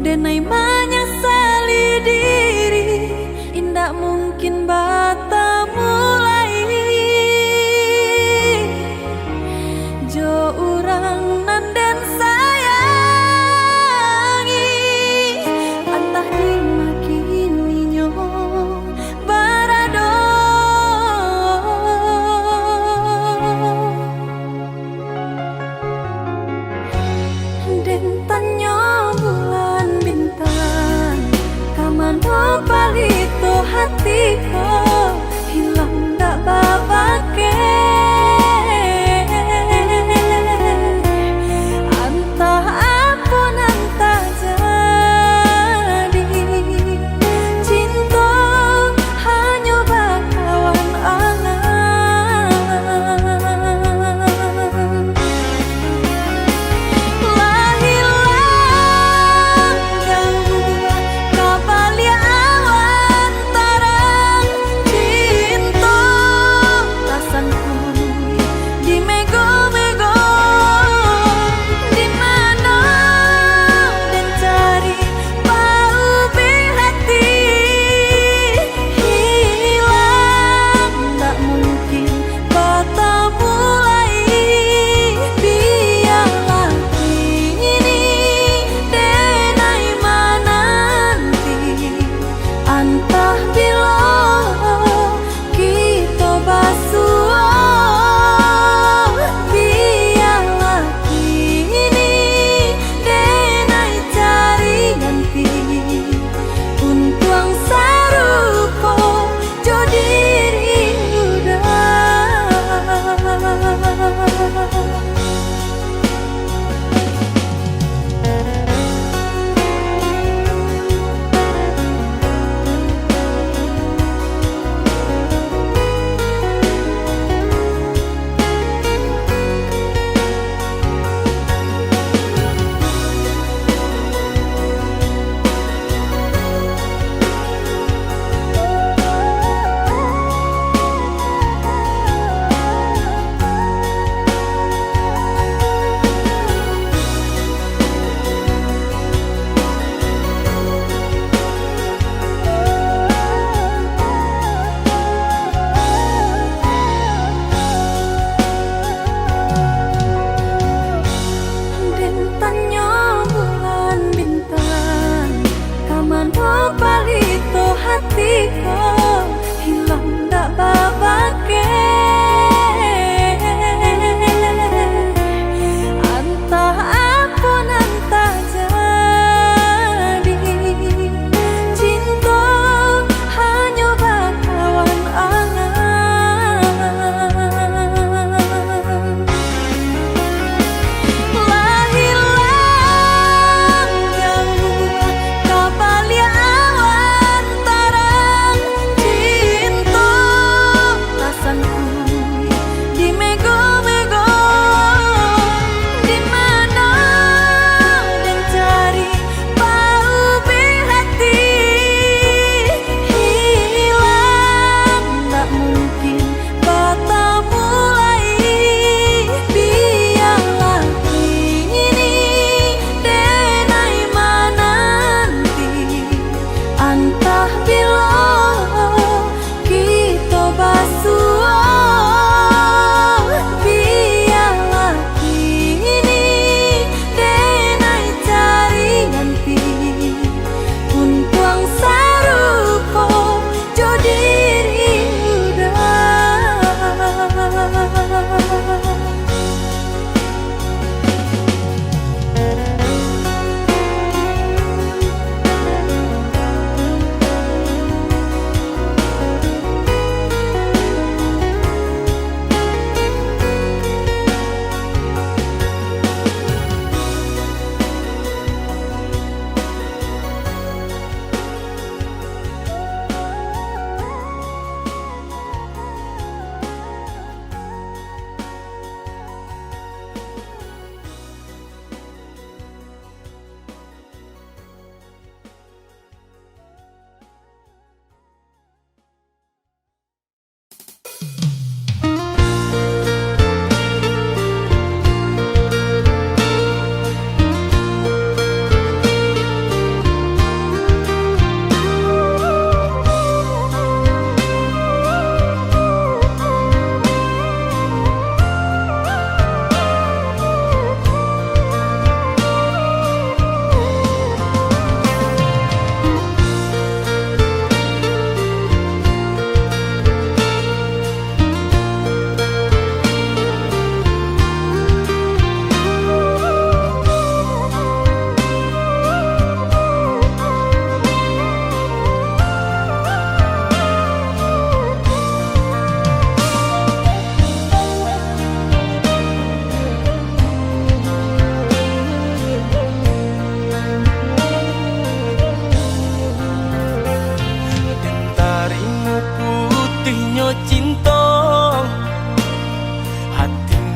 denai menyesali diri, indak mungkin bata mulai. Jo urang nan den sayangi, antah dimakininya barado. Den tanya bulan bintang, kamano palito hatiku.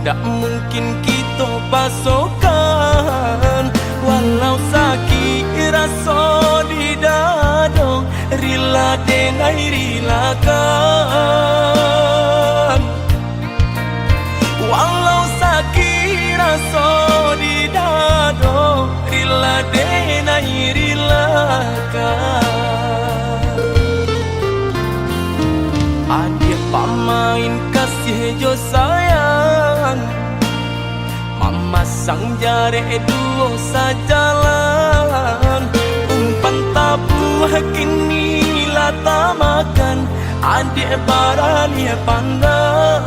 dak mungkin kita pasokan. Walau sakit rasa di dada, rila denai rilakan. Walau sakit rasa di dada, rila denai rilakan. Adik pamain kasih jo sayang, mama sang jare duo sajalan. Umpan tabuh kini lata makan, adik barani pandang.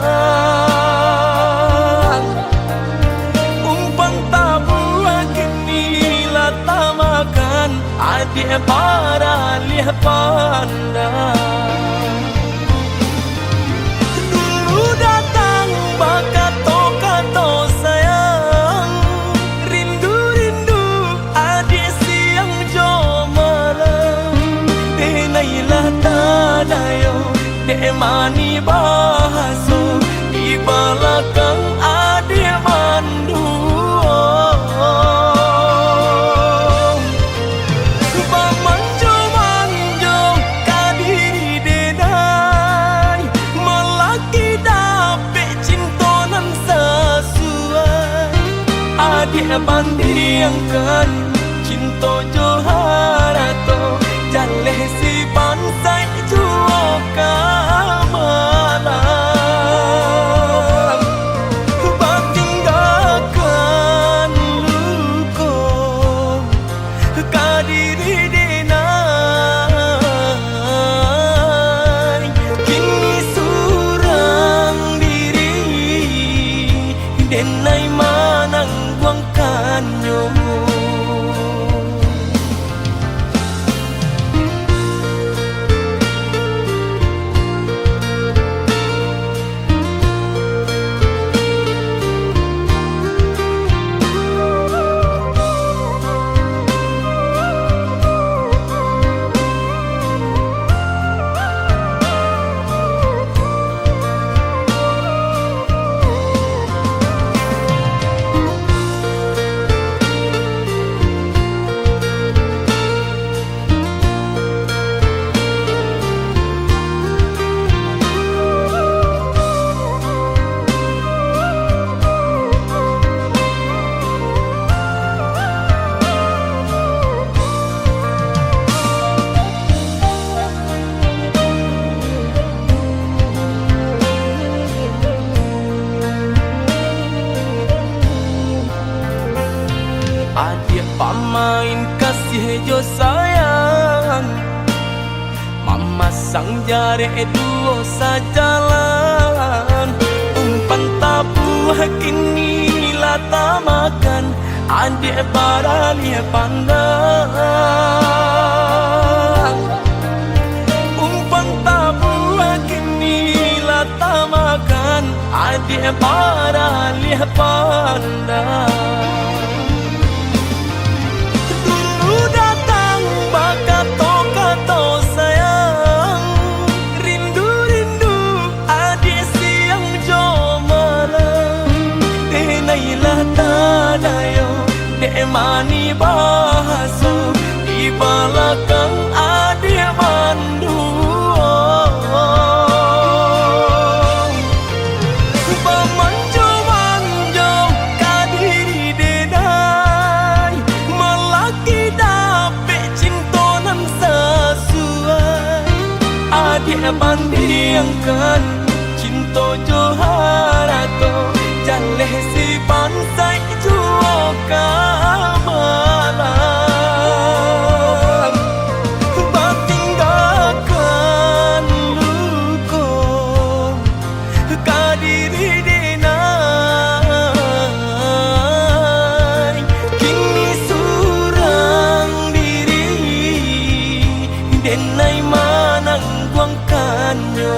Umpan tabuh kini lata makan, adik barani pandang. Dulu datang bakato-kato sayang, rindu-rindu adik siang jo malam. Denailah tadayo, dek mani bahaso, di belakang adik mandu. Manjo-manjo kadiri denai, melaki dapet cintonan sesuai. Adik bandingkan cinta joharato, jaleh si pansai juo kamalan. Batinggalkan luko kadiri denai, kini surang diri denai manang buangkannya. Adik pamain kasih jo sayang, mama sang jare duo sajalan. Umpan tabuh kini lata makan, adik barali pandang. Umpan tabuh kini lata makan, adik barali pandang. Bakato-kato sayang, rindu-rindu adik siang jo malam. Denailah tadayo, dek mani bahaso, di belakang adik mandu. Manjo-manjo kadiri denai, melaki dapet cintonan sesuai. Adik bandingkan cinta joharato, jaleh si pansai juo kamalan. Batinggalkan luko kadiri denai, kini surang diri denai manang buangkannya.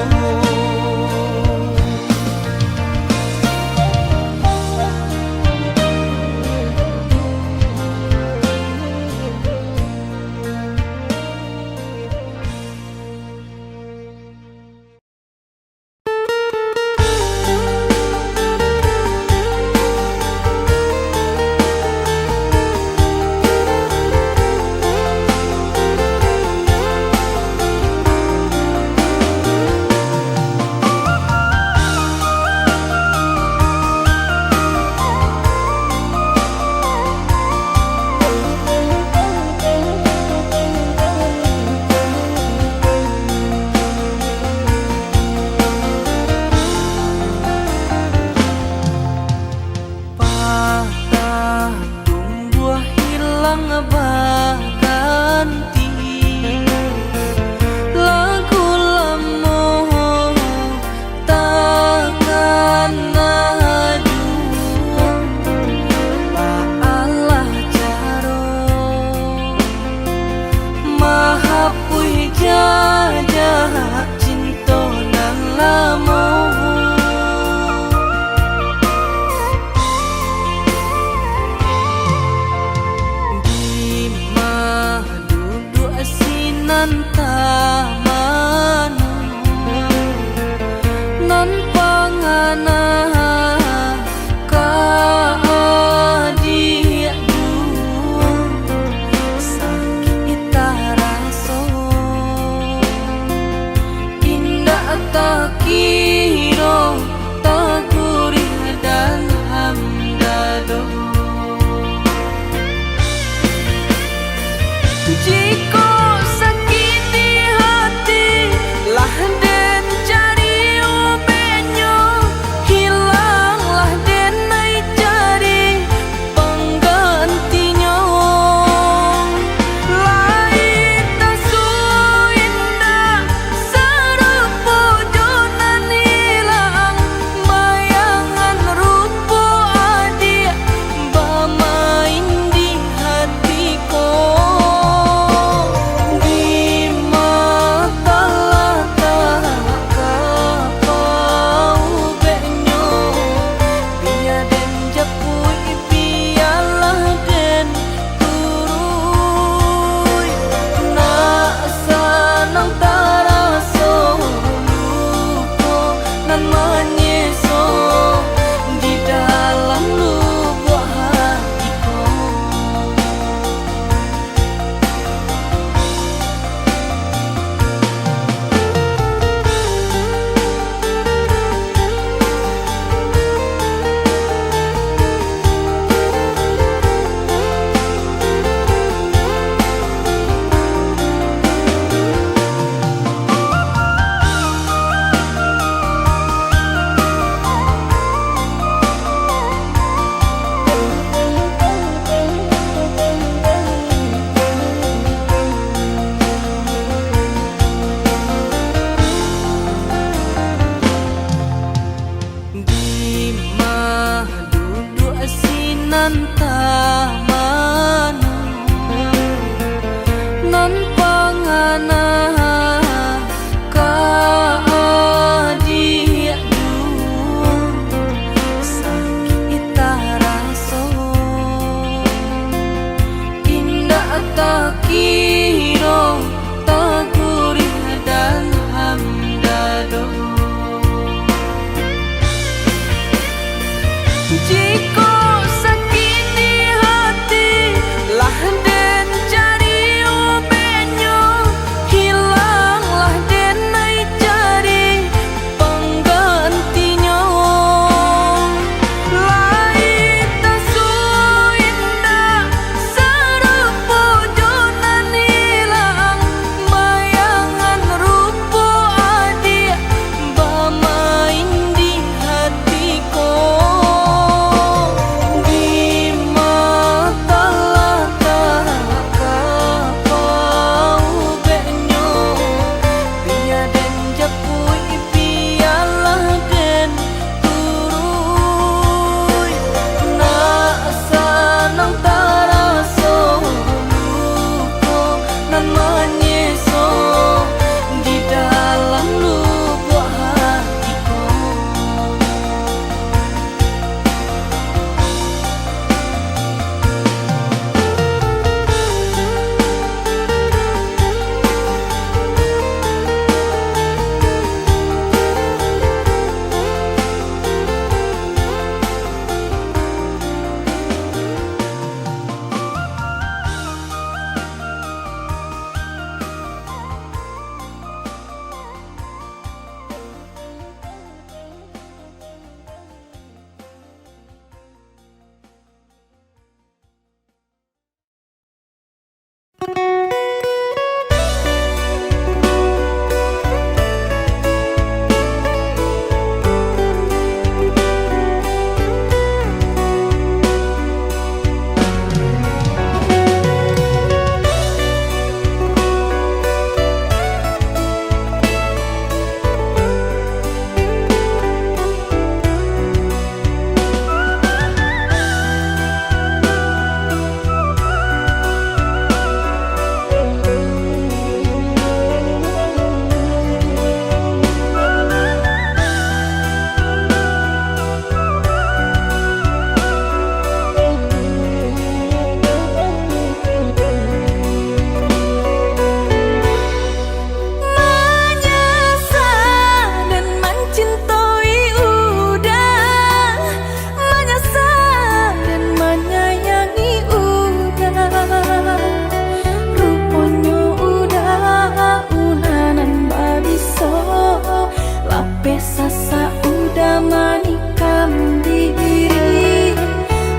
sasa udah manikam diri,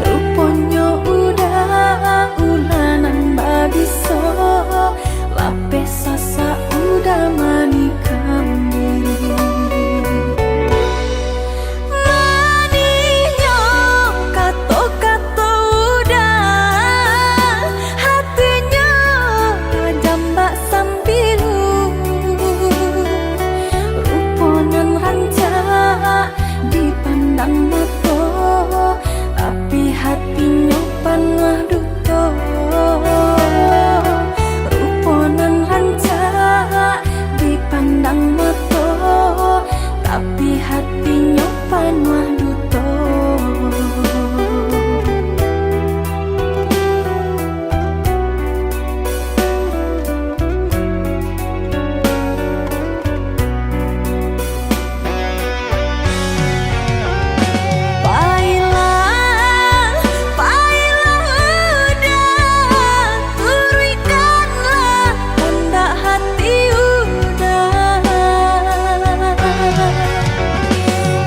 ruponyo udah ulanan babiso, lape sasa udah manikam diri. Maninyo kato-kato udah, hatinya jambak sambilu, ruponan rancak dipandang mato, tapi hatinya panah duto. Ruponan rancak dipandang mato, tapi hatinya panah duto. Pailah, pailah udah, turikanlah tanda hati udah.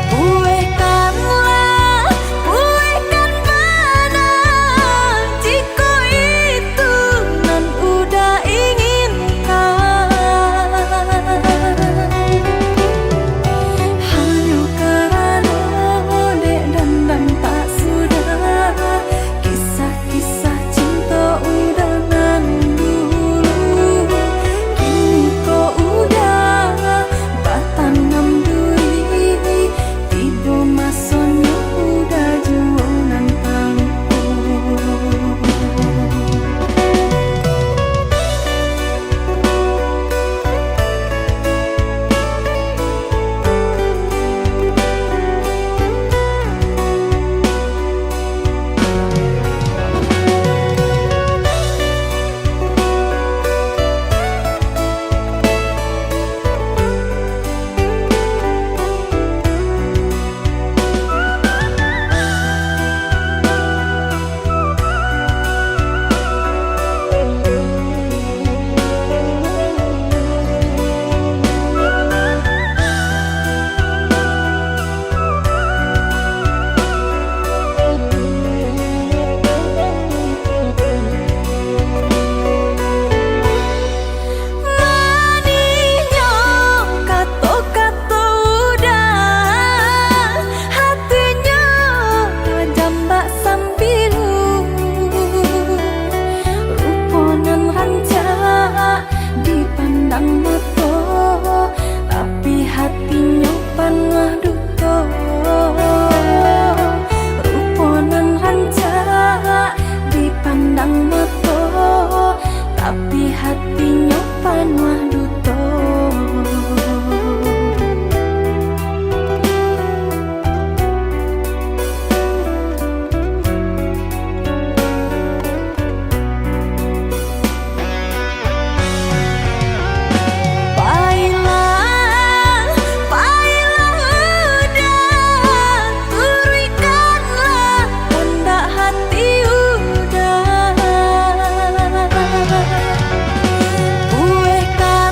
Buihkanlah, buihkan mana, jika itu nan udah inginkan. Hanya karena dek dan tak sudah, kisah-kisah cinta udah nan dulu, kini kau udah batanam duri, tiba masanya udah jualan tangku. Maninyo kato-kato udah, hatinya jambak sambilu, ruponan rancak dipandang mato, tapi hatinya panah duto. Ruponan rancak dipandang mato, tapi hatinya panah duto. Pailah, pailah udah, turikanlah tanda hati udah. Buihkan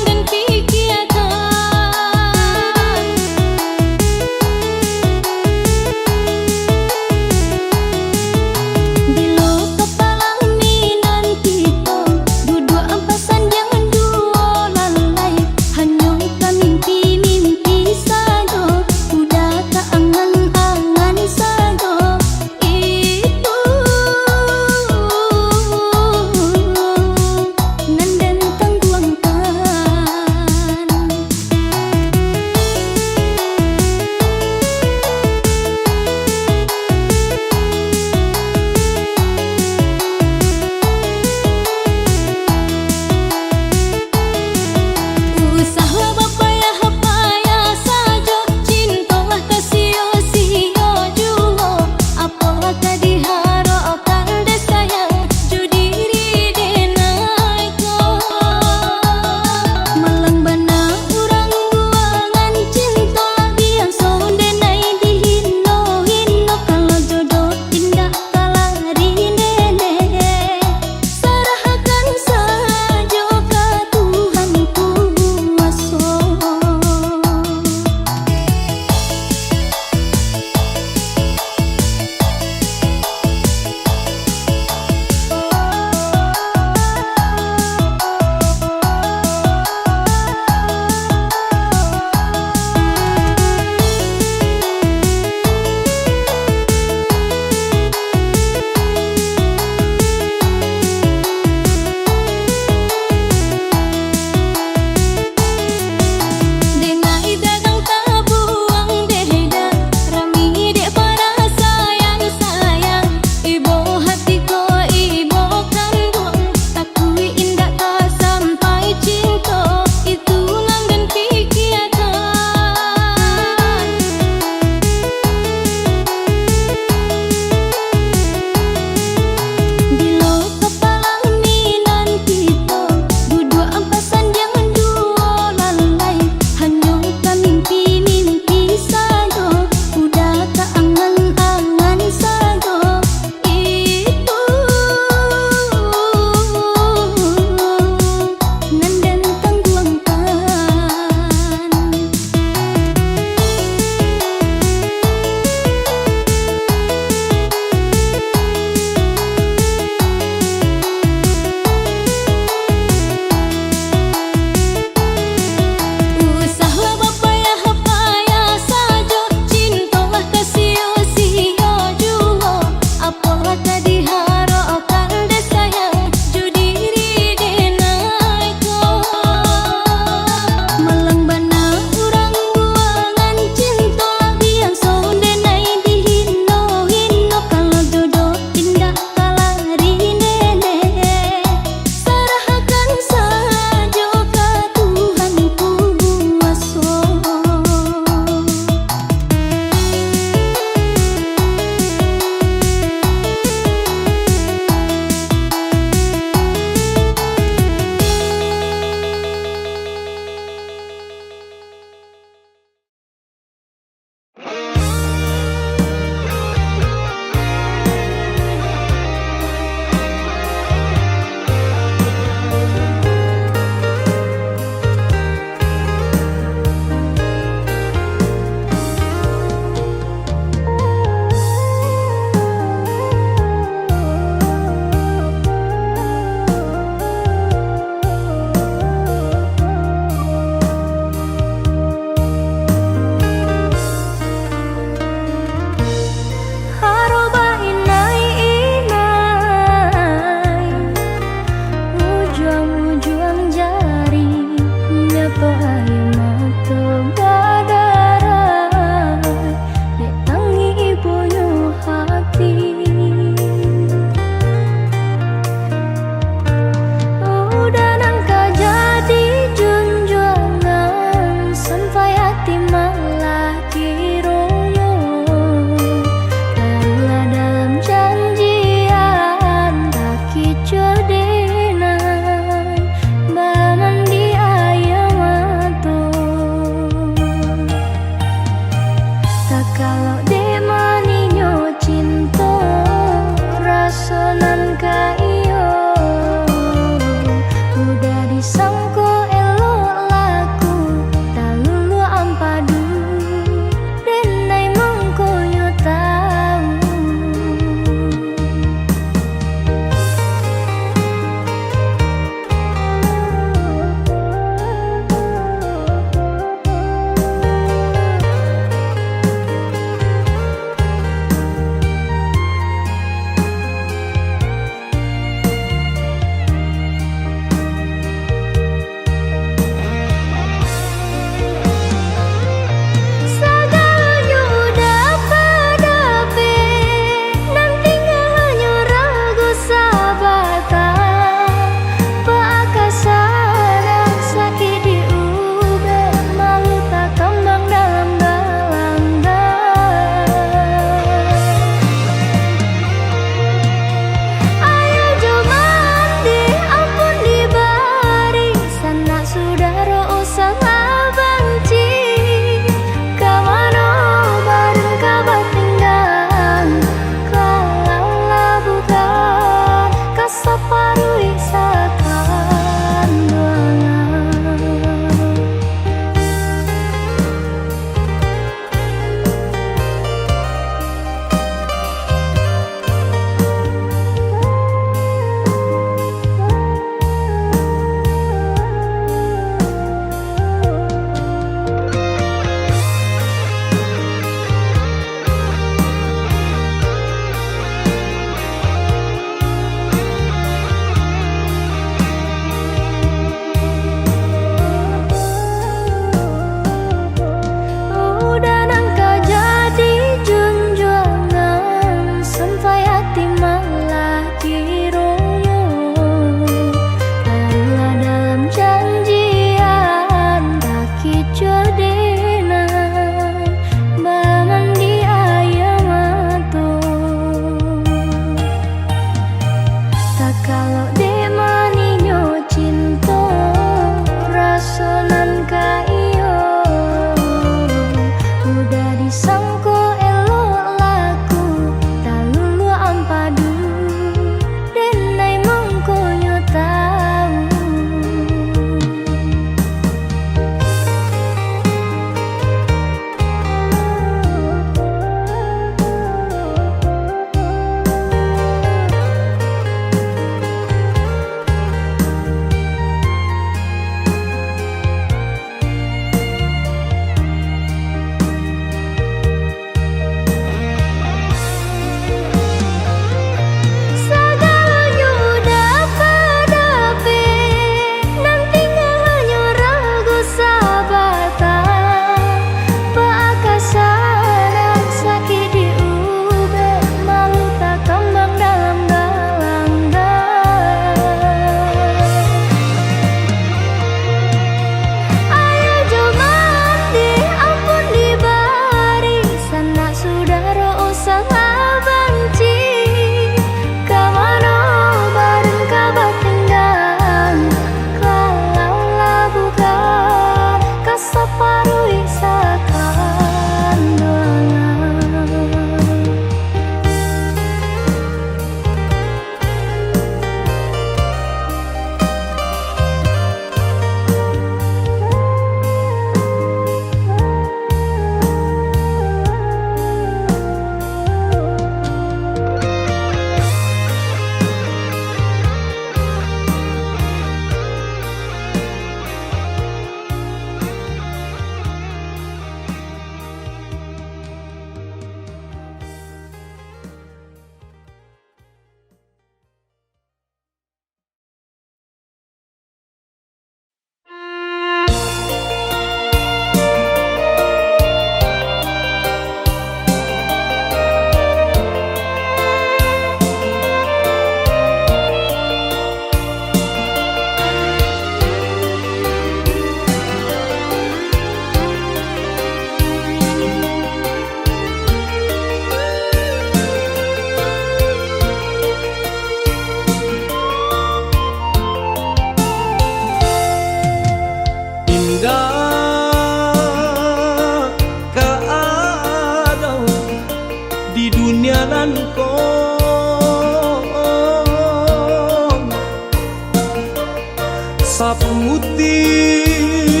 sebab putih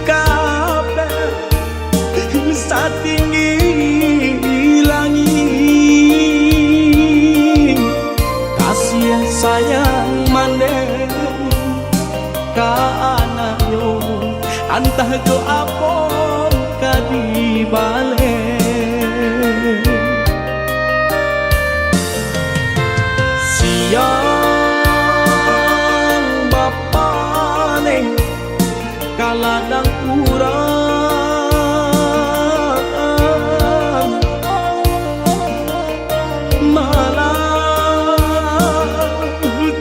kabeh satinggi langit. Kasih sayang mandeng ka anaknya antah jo apon kadi balik. Siang bapane kaladang urang malah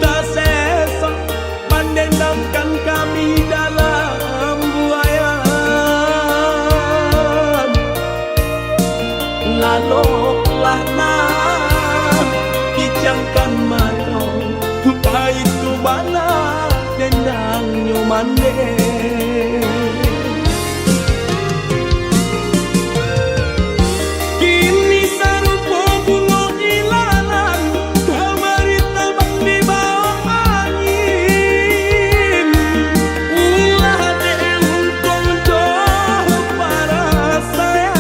tak sesa mendendamkan kami dalam buayan. Lalu lana kijangkan mata itu bana dendang nyomande. Kini sarupa bunga ilalang kamari tabang di bawah angin. Ulah de untung jauh para sayang.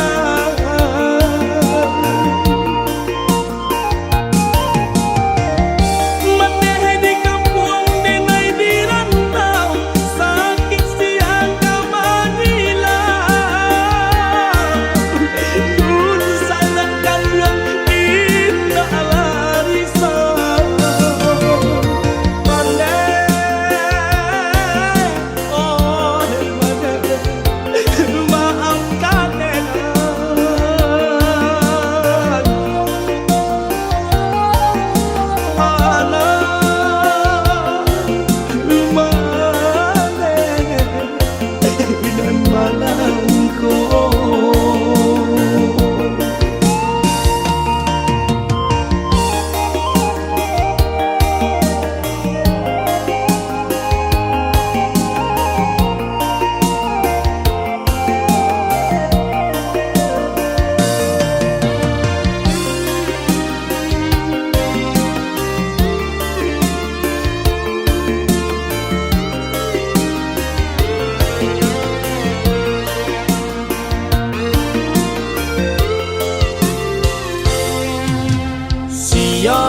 Siang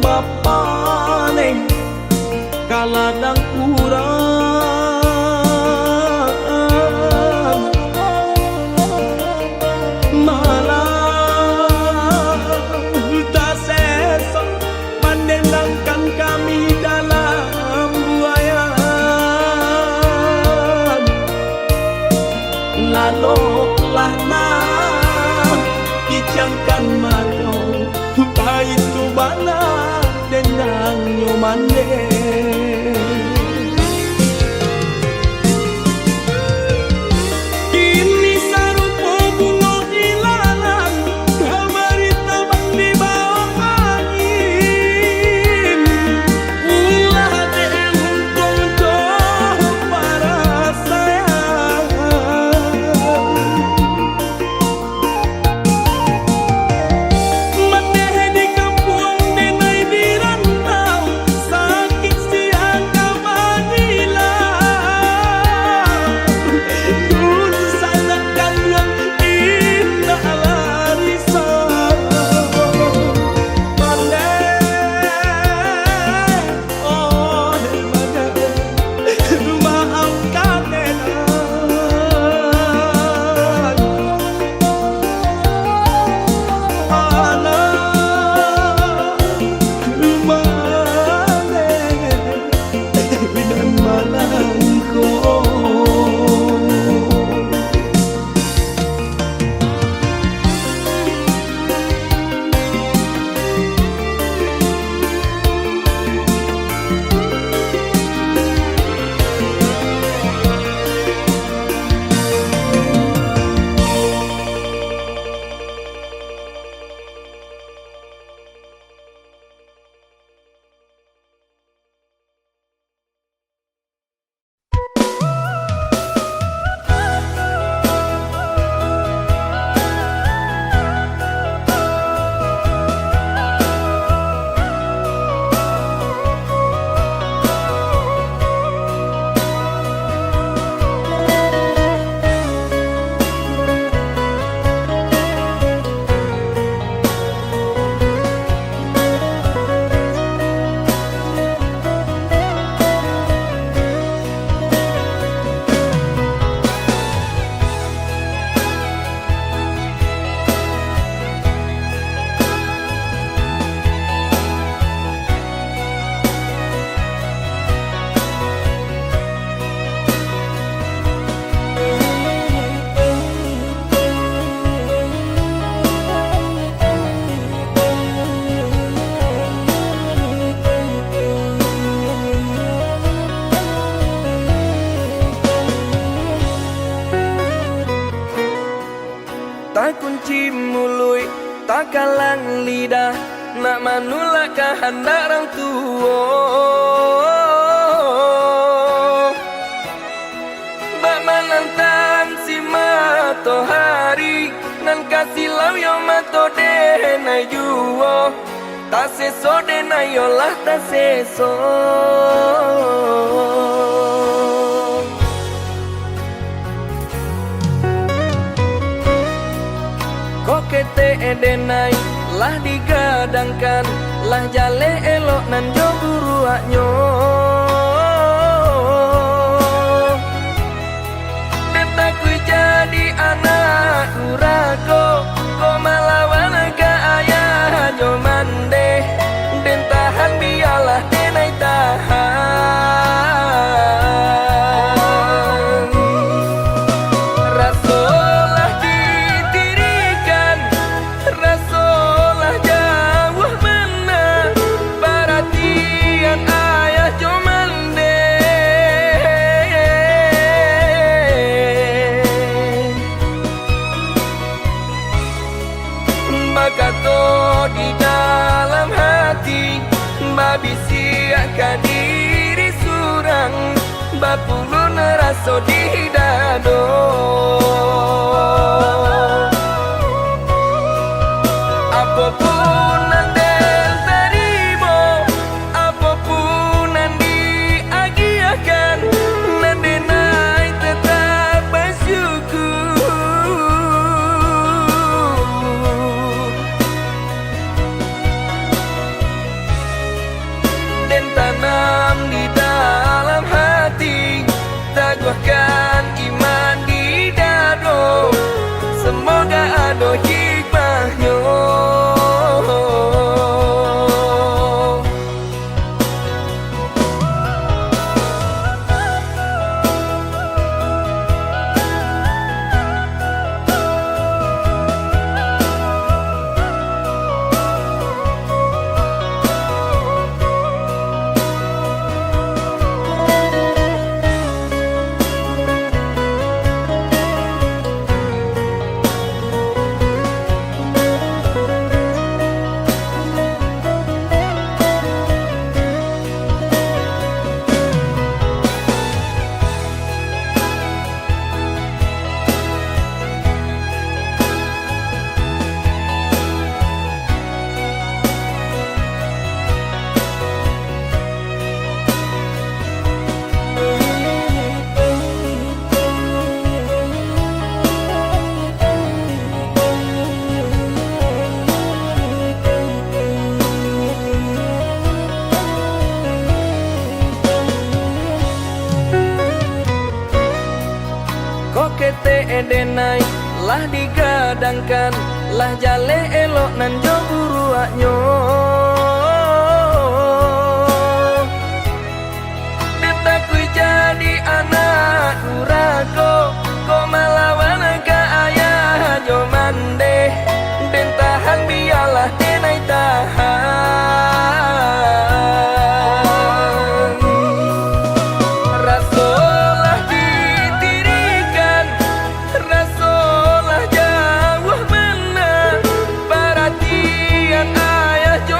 bapane kaladang urang malah tak sesa mendendangkan kami dalam buayan. Lalu lana kijangkan mata itu bana dendang nyomande. takalang lidah nak manulak kehendak orang tua. Bak menantang si matahari nan kasih lau yo mato denai juo. Tak seso denai olah tak seso. Kokete edenai lah digadangkan, lah jale elok nan jo buruaknyo. Denta ku jadi anak durako, ko malawan ke ayah nyo mande. Den tahan biarlah denai tahan. Rasolah ditirikan, rasolah jauh mana, perhatian ayah jo mande. Bakato di dalam hati, babi siakan diri surang, bapulu neraso di dado. Apapun andel terimo, apapun yang diagiakan, nandenai tetap bersyukur. Dan tanam di dalam hati, teguhkan iman di dado. Semoga ada hikmahnya. Kokete edenai lah digadangkan, lah jale elok nan jo buruaknyo. Deta ku jadi anak durako, ko malawan ke ayah jo mande. Den tahan biarlah denai tahan. Rasolah ditirikan, rasolah jauh mana, perhatian ayah jo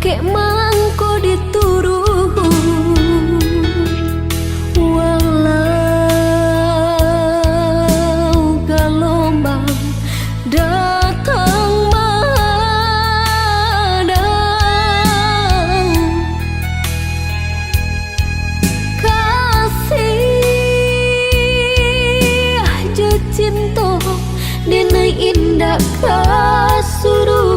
Kek mangko dituruh walau gelombang datang menghadang. Kasih aja cinta dina indah kasuruh.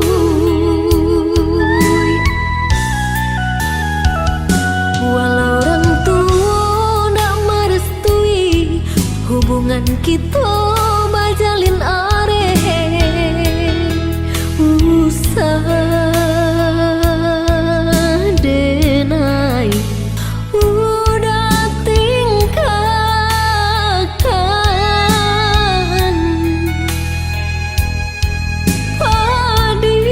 Walau orang tua nak merestui hubungan kita bajalin usah denai udah tingkahkan. Padih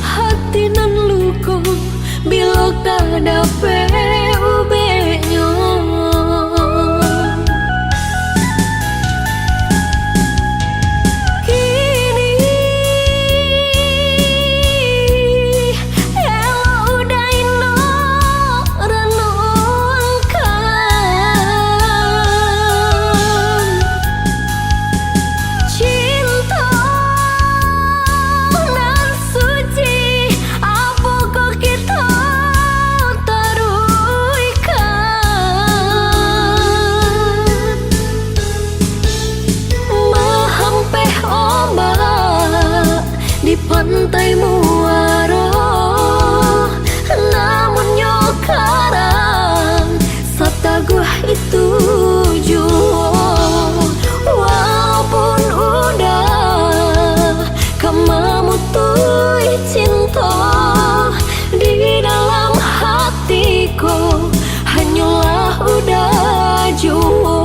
hati nan luka bila kada ubenya. Kini ela udah ino renungkan cinta nan suci apa kok kita mahampeh ombak di pantai muara, namun nyokarang sataguh itu jua. Walaupun udah kemamutui cinta di dalam hatiku hanyalah udah jua.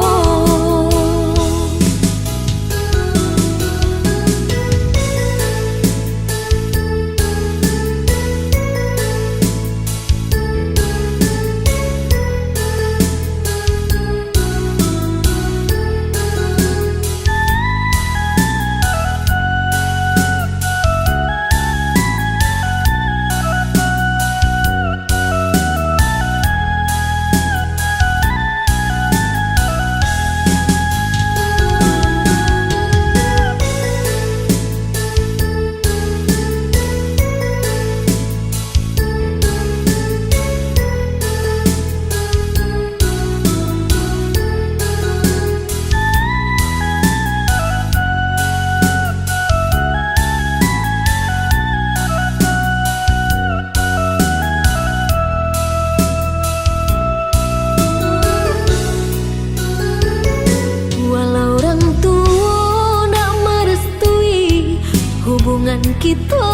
Hubungan kita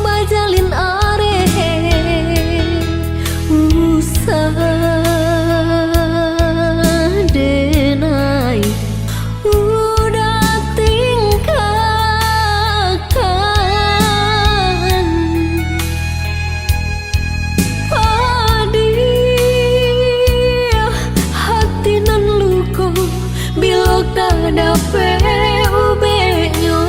bajalin usah denai udah tingkahkan. Padih hati nan luka bila kada ubenya.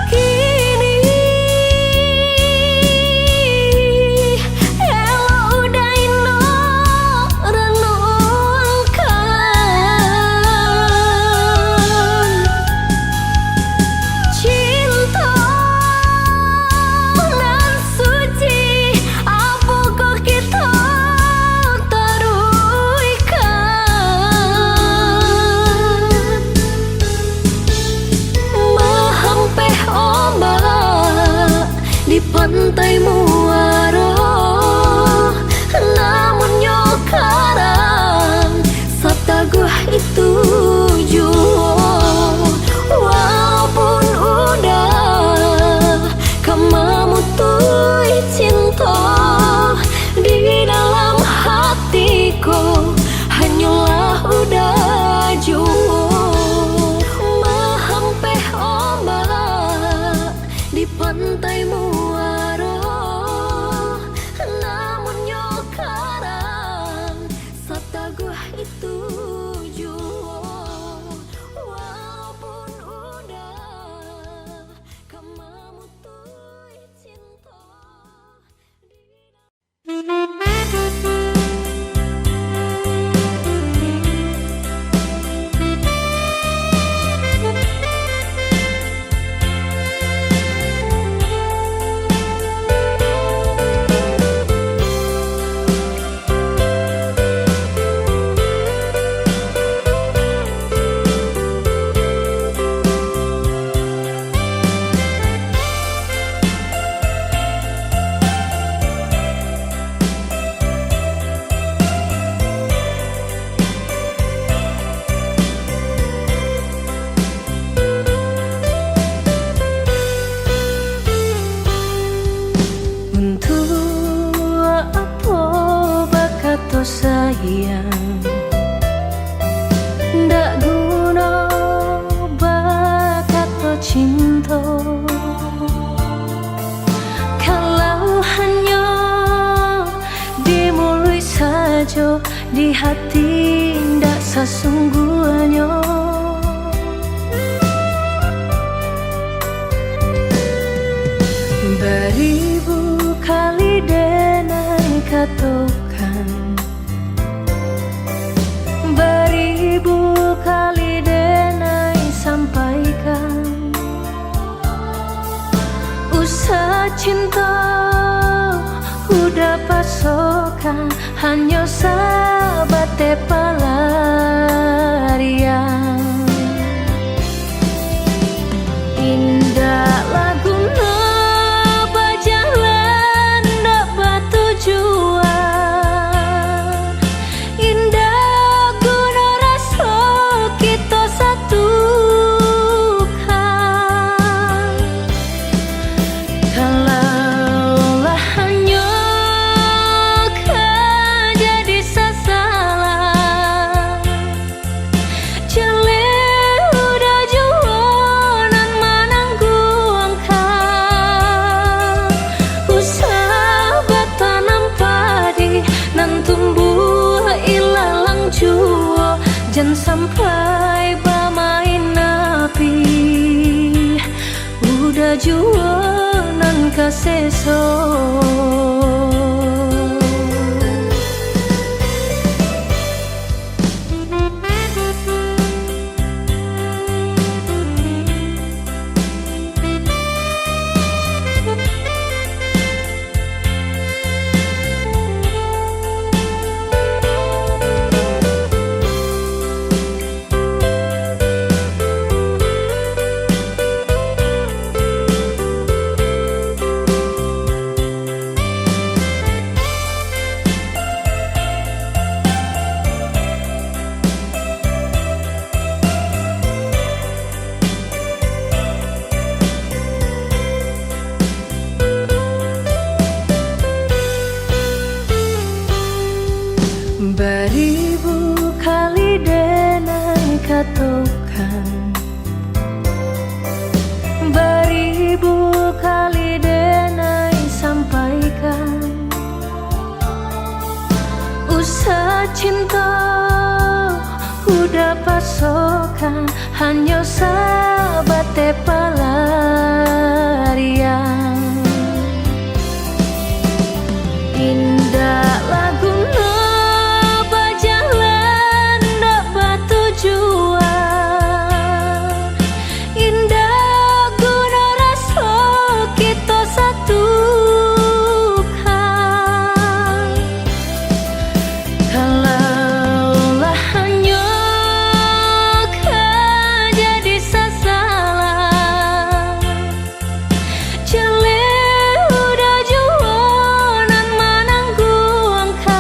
Kini di hati ndak sesungguhnya. Beribu kali denai katakan, beribu kali denai sampaikan, usah cinta udah pasokan, hanya sahabat pelarian. Indah lagu berjalan dapat tujuan, indah guna rasa kita satukan. Kalaulah hanya kau jadi sasaran, jelek udah jualan menangguangkan. Usah bertanam padi nan tumbuh ilalang jua, jangan sampai bermain api udah jualan kaseso. Beribu kali denai katakan, beribu kali denai sampaikan, usah cinta udah pasokan, hanya sahabat pelarian. Indah lagu berjalan dapat tujuan, indah guna rasa kita satukan. Kalaulah hanya kau jadi sasaran, jelek udah jualan menangguangkan.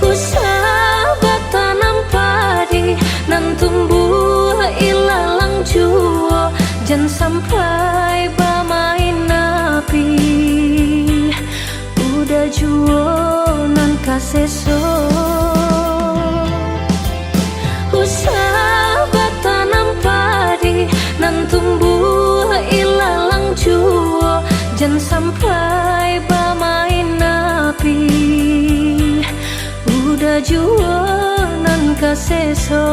Usah bertanam padi nan tumbuh ilalang jua, jangan sampai bermain api udah jualan kaseso. Usah bertanam padi nan tumbuh ilalang jua, jangan sampai bermain api udah jualan kaseso.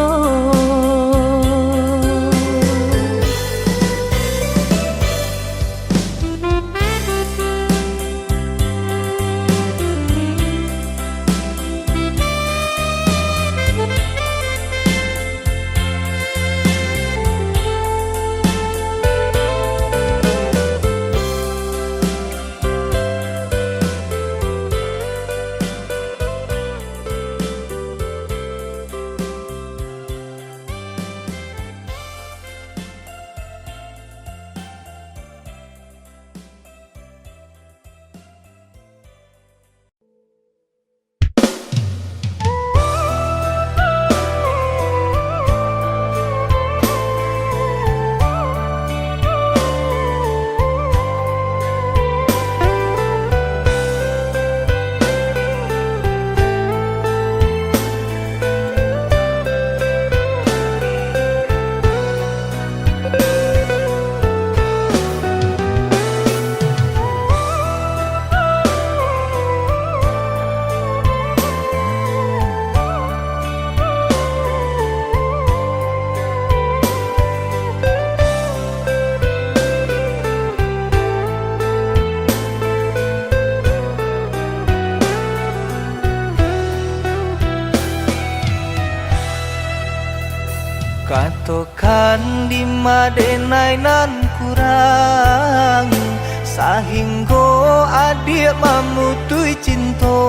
Katokan di madenai nan kurang sahingga adik mamutui cinta.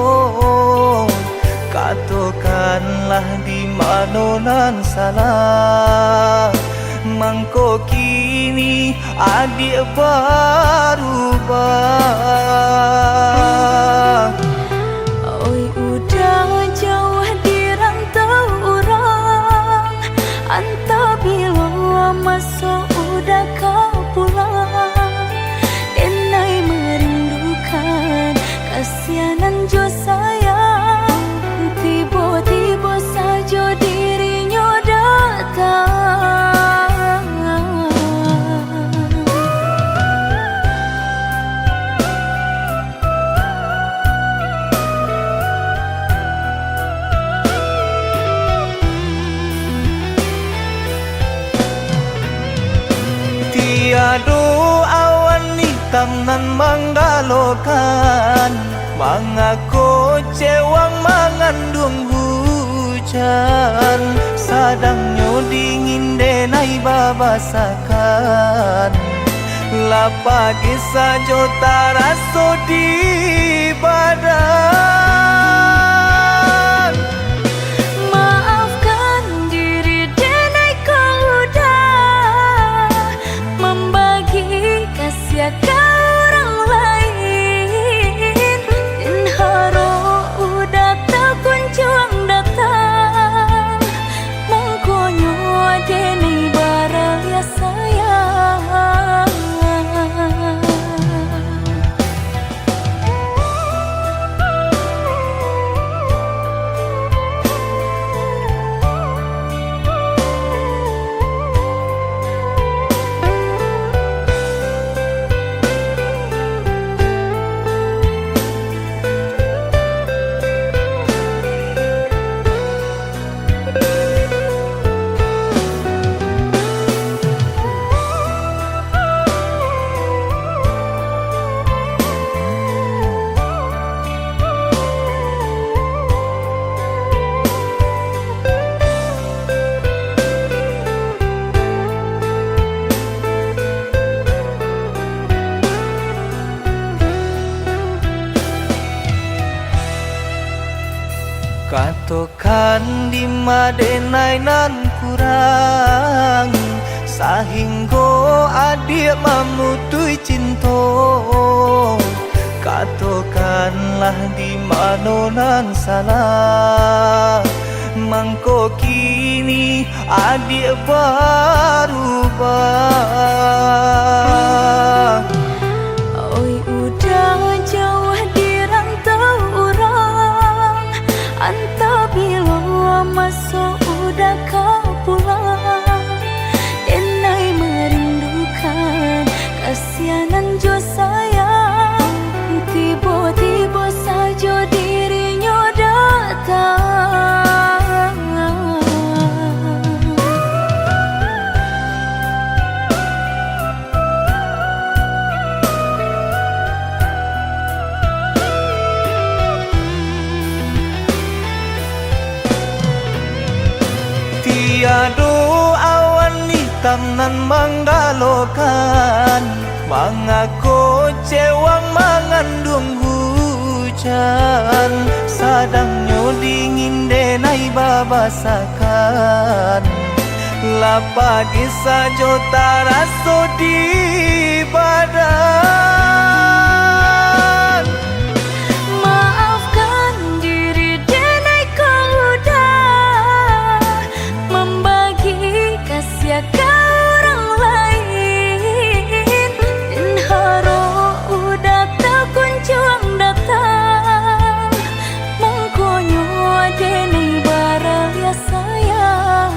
Katokanlah di mana nan salah, mangko kini adik berubah. Oi udah jauh di rantau orang, antau bila masuk udah kau pulang. Denai merindukan kasihanan jo sayang, tiba-tiba saja dirinya datang. Tiada awan hitam nan menggalokan, mengaku cewang mengandung hujan. Sadangnya dingin denai babasakan, lapagi saja taraso di badan. Maafkan diri denai kau udah membagi kasih ke orang lain. Dan haro udah tak kunjung datang, mengkonyo denai baraya sayang. Katokan di madenai nan kurang sahingga adik mamutui cinta. Katokanlah di mana nan salah, mangko kini adik berubah. Oi udah jauh di rantau orang, antau bila masuk udah kau pulang. Denai merindukan kasihanan jo sayang, tiba-tiba saja dirinya datang. Tiada awan hitam nan menggalokan, mengaku cewang mengandung hujan. Sadangnya dingin denai babasakan, lapagi saja taraso di badan. Maafkan diri denai kau udah membagi kasih ke orang lain. Dan haro udah tak kunjung datang, mengkonyo denai baraya sayang.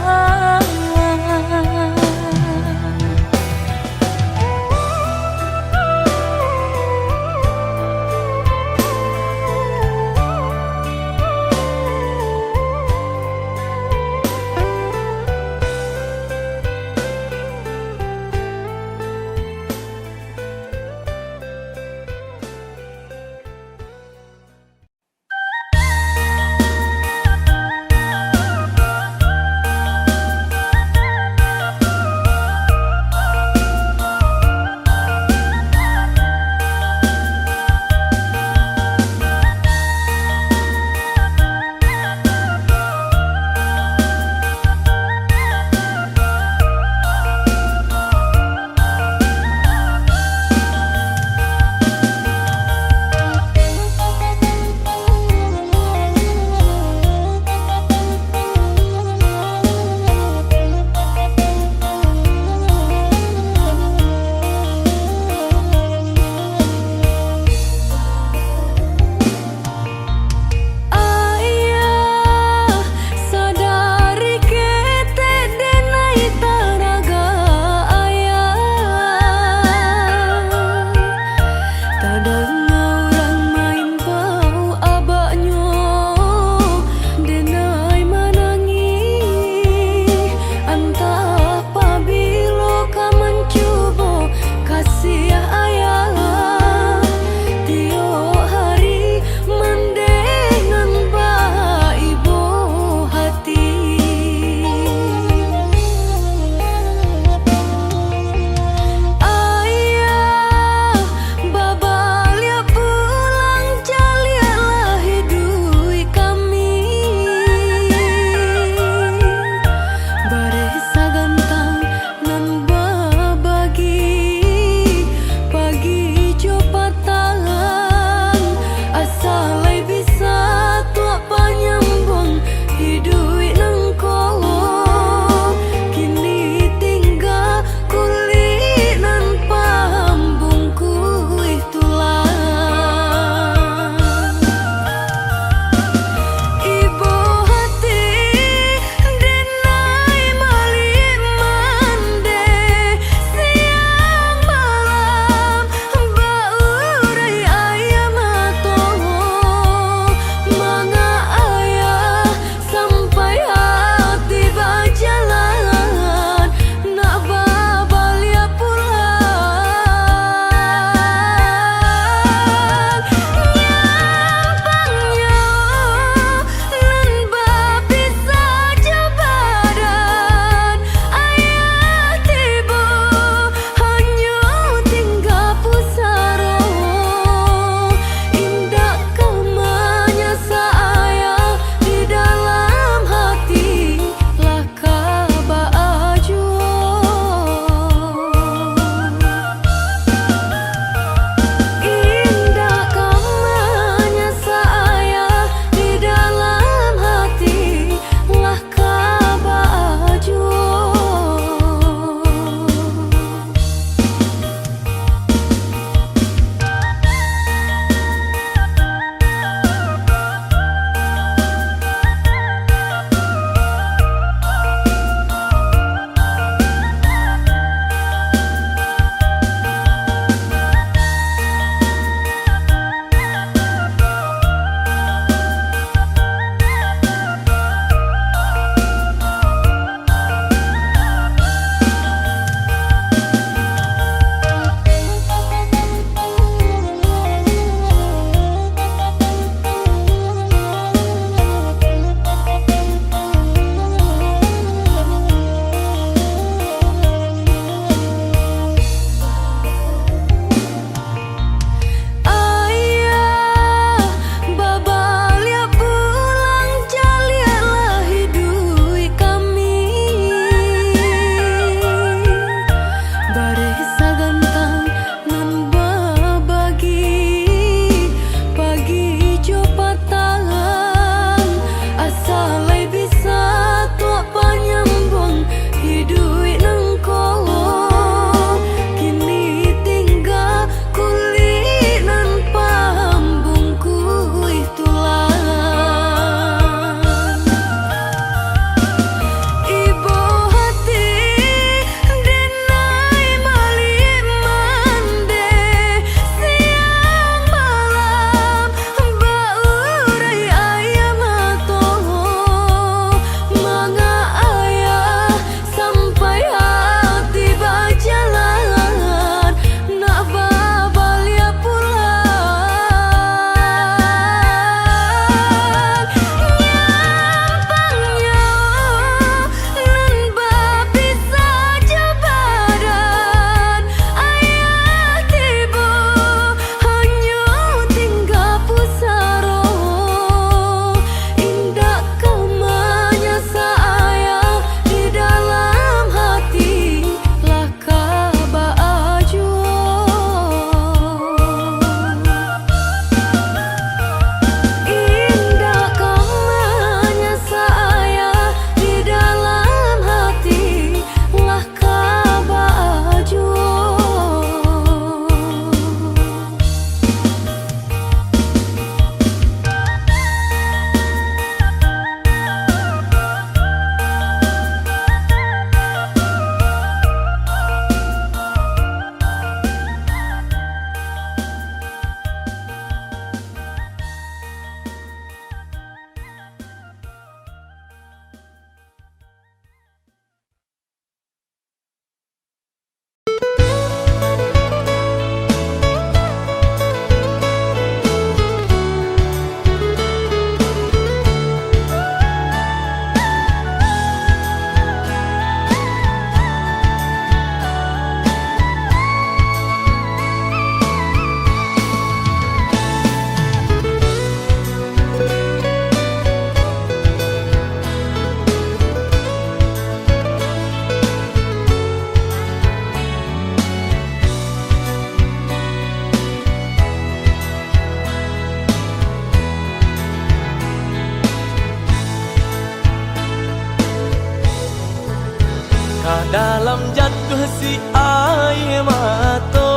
dalam jatuh si air mato,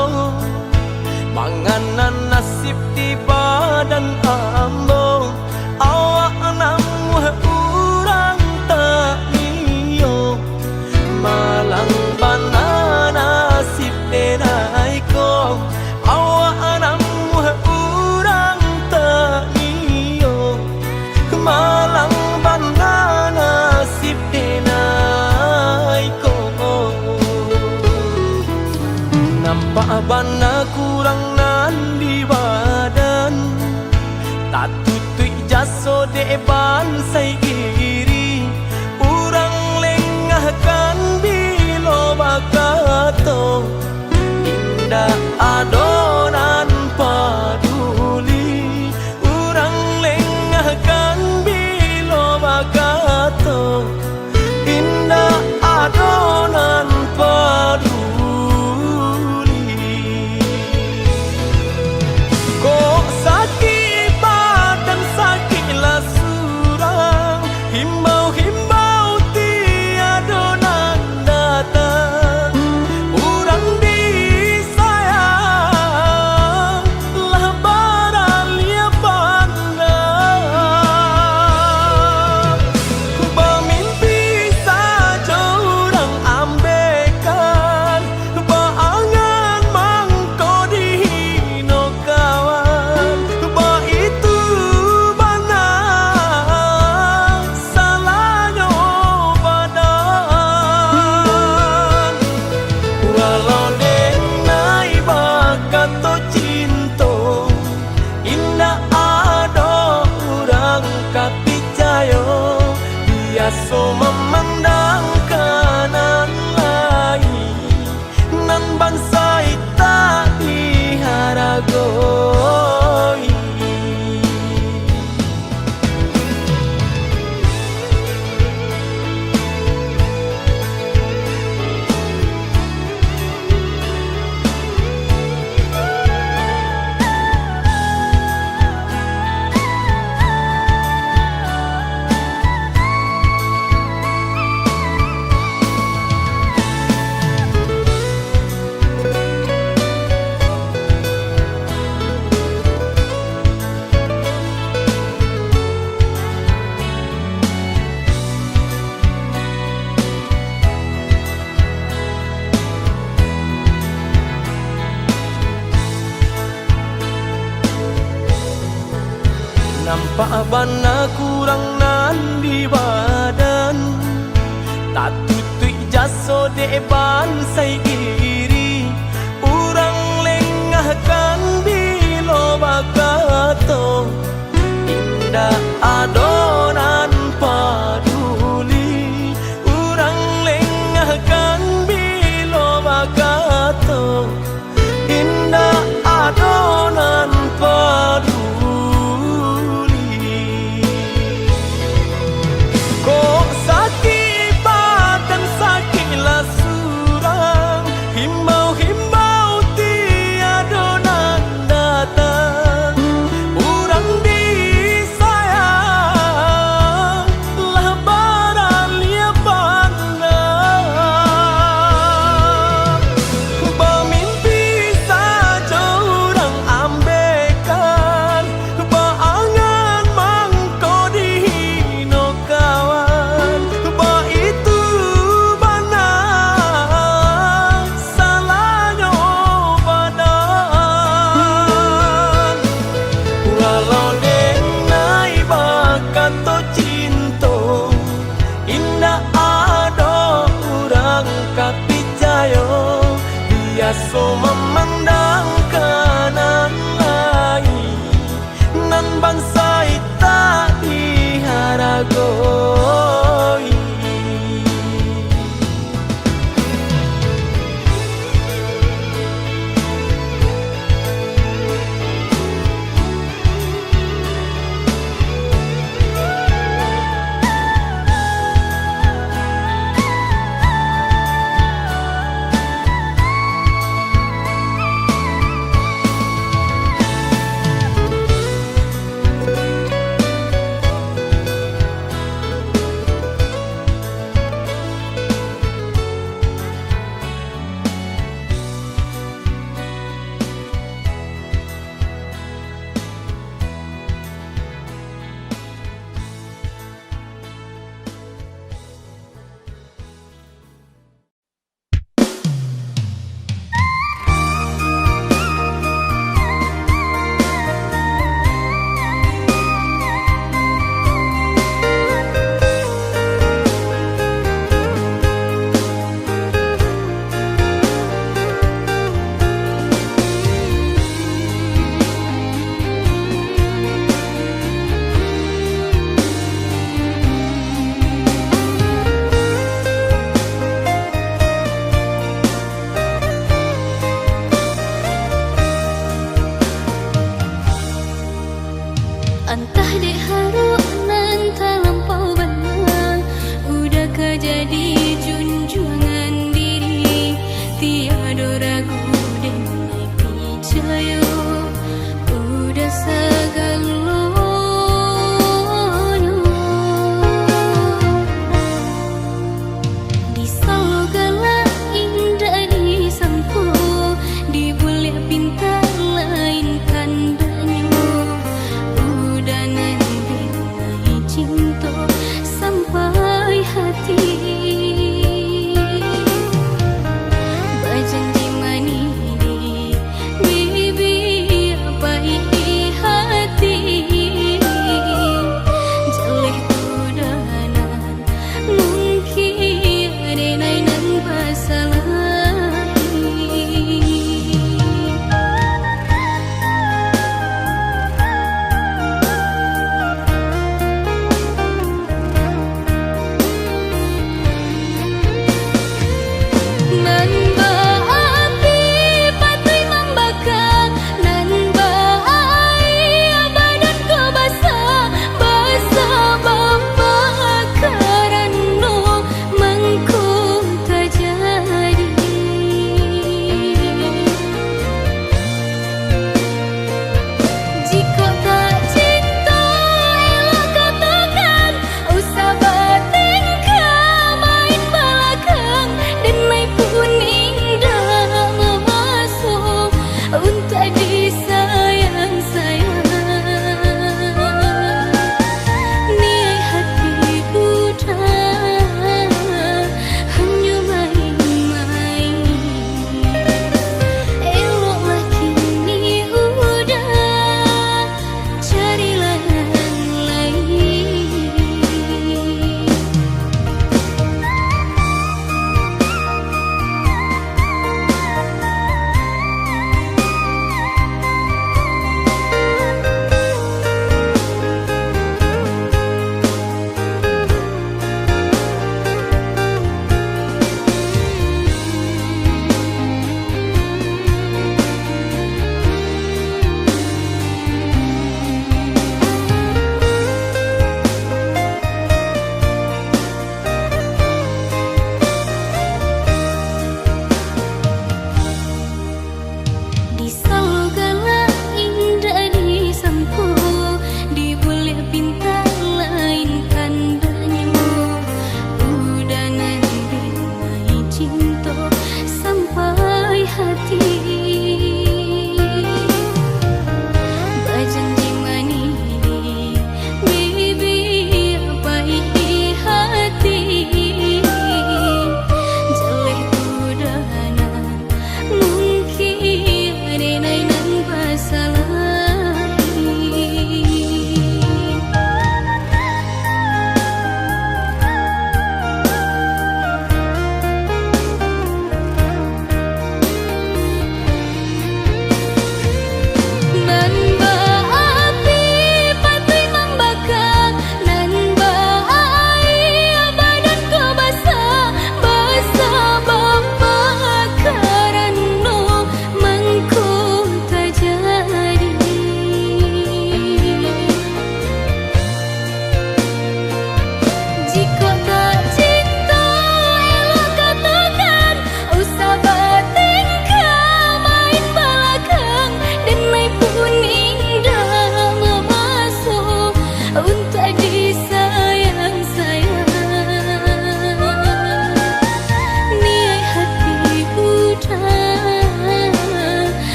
manganan nasib di badan ambo. Awak namuh urang tak niyo, malang bana nasib denai ko. Awak namuh urang tak niyo, malang bana nasib denai ko. Nampak bana kurang nan di badan, tak tutui jaso depan sai iri. Urang lengahkan bilo bakato, indah adonan paduli. Urang lengahkan bilo bakato, indah adonan paduli. Kok sakit badan sakitlah surang, himbau-himbau tiada nan datang. Urang disayang lah baralia pandang. Bermimpi saja urang ambekan, berangan mangko dihino kawan. Bah itu bana salahnya badan. Walau denai bakato cinto, indah ada urang kapicayo. Biasa memandang kanan lain, nan bangsa tak diharagoi. Nampak bana kurang nan di badan, tak tutui jaso depan sai iri. Urang lengahkan bilo bakato, indah ado